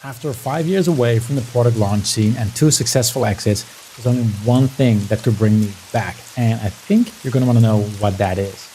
After 5 years away from the product launch scene and 2 successful exits, there's only one thing that could bring me back, and I think you're going to want to know what that is.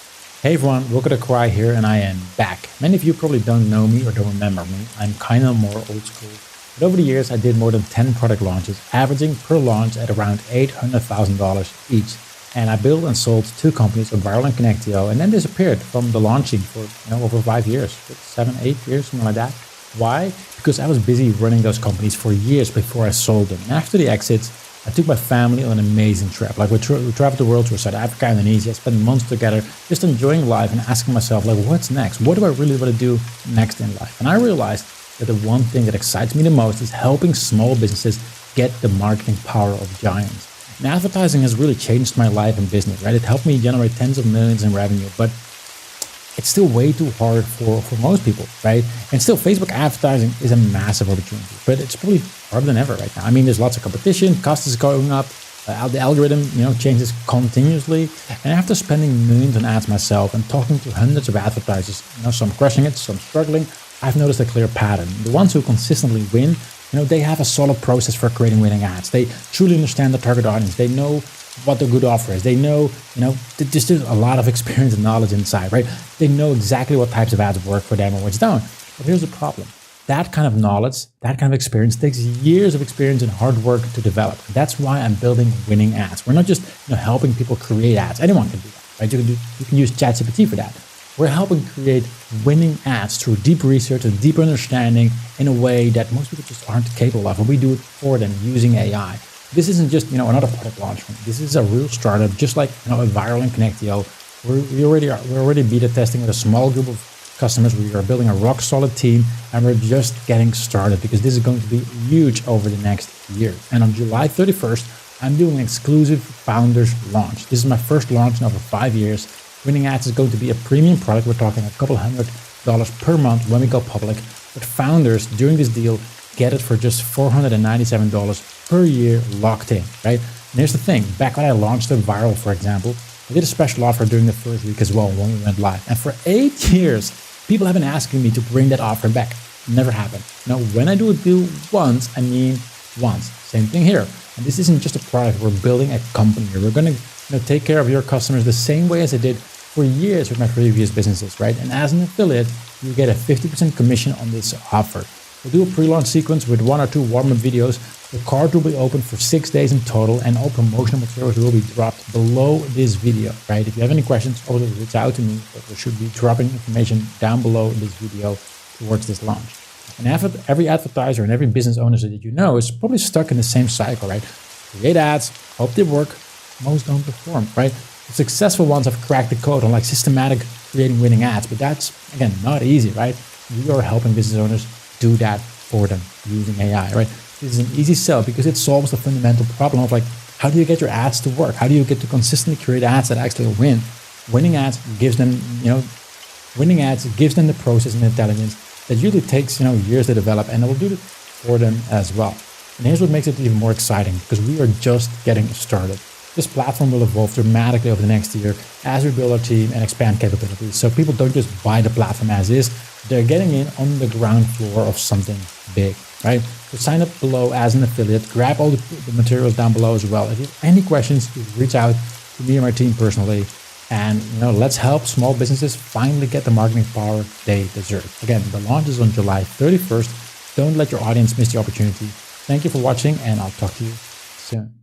Hey everyone, Wilco the Cry here, and I am back. Many of you probably don't know me or don't remember me. I'm kind of more old school. But over the years, I did more than 10 product launches, averaging per launch at around $800,000 each. And I built and sold 2 companies, Enviral and Connectio, and then disappeared from the launching for over 5 years, 7, 8 years, something like that. Why? Because I was busy running those companies for years before I sold them. And after the exits, I took my family on an amazing trip. Like we traveled the world through South Africa and Indonesia, spent months together, just enjoying life and asking myself, like, what's next? What do I really want to do next in life? And I realized that the one thing that excites me the most is helping small businesses get the marketing power of giants. And advertising has really changed my life and business, right? It helped me generate tens of millions in revenue, but it's still way too hard for most people, right? And still, Facebook advertising is a massive opportunity, but it's probably harder than ever right now. I mean, there's lots of competition, cost is going up, the algorithm, changes continuously. And after spending millions on ads myself and talking to hundreds of advertisers, some crushing it, some struggling, I've noticed a clear pattern. The ones who consistently win, they have a solid process for creating winning ads. They truly understand the target audience. They know what the good offer is. They know, there's a lot of experience and knowledge inside, right? They know exactly what types of ads work for them and which don't. But here's the problem. That kind of knowledge, that kind of experience takes years of experience and hard work to develop. That's why I'm building winning ads. We're not just helping people create ads. Anyone can do that, right? You can use ChatGPT for that. We're helping create winning ads through deep research and deep understanding in a way that most people just aren't capable of. And we do it for them using AI. This isn't just another product launch. This is a real startup, just like Enviral and Connectio. We're already beta testing with a small group of customers. We are building a rock solid team, and we're just getting started because this is going to be huge over the next year. And on July 31st, I'm doing an exclusive founders launch. This is my first launch in over 5 years. Winning Ads is going to be a premium product. We're talking a couple $100 per month when we go public. But founders during this deal get it for just $497 per year locked in, right? And here's the thing. Back when I launched Enviral, for example, I did a special offer during the first week as well when we went live. And for 8 years, people have been asking me to bring that offer back. Never happened. Now, when I do a deal once, I mean once. Same thing here. And this isn't just a product. We're building a company here. We're going to take care of your customers the same way as I did for years with my previous businesses, right? And as an affiliate, you get a 50% commission on this offer. We'll do a pre-launch sequence with 1 or 2 warm-up videos. The card will be open for 6 days in total, and all promotional materials will be dropped below this video, right? If you have any questions, always reach out to me, but we should be dropping information down below this video towards this launch. And every advertiser and every business owner that is probably stuck in the same cycle, right? Create ads, hope they work, most don't perform, right? The successful ones have cracked the code on systematic creating winning ads, but that's, again, not easy, right? We are helping business owners do that for them using AI, right? This is an easy sell because it solves the fundamental problem of how do you get your ads to work? How do you get to consistently create ads that actually win? Winning ads gives them, the process and intelligence that usually takes, years to develop, and it will do it for them as well. And here's what makes it even more exciting, because we are just getting started. This platform will evolve dramatically over the next year as we build our team and expand capabilities. So people don't just buy the platform as is, they're getting in on the ground floor of something big, right? So sign up below as an affiliate, grab all the materials down below as well. If you have any questions, you reach out to me and my team personally. And let's help small businesses finally get the marketing power they deserve. Again, the launch is on July 31st. Don't let your audience miss the opportunity. Thank you for watching, and I'll talk to you soon.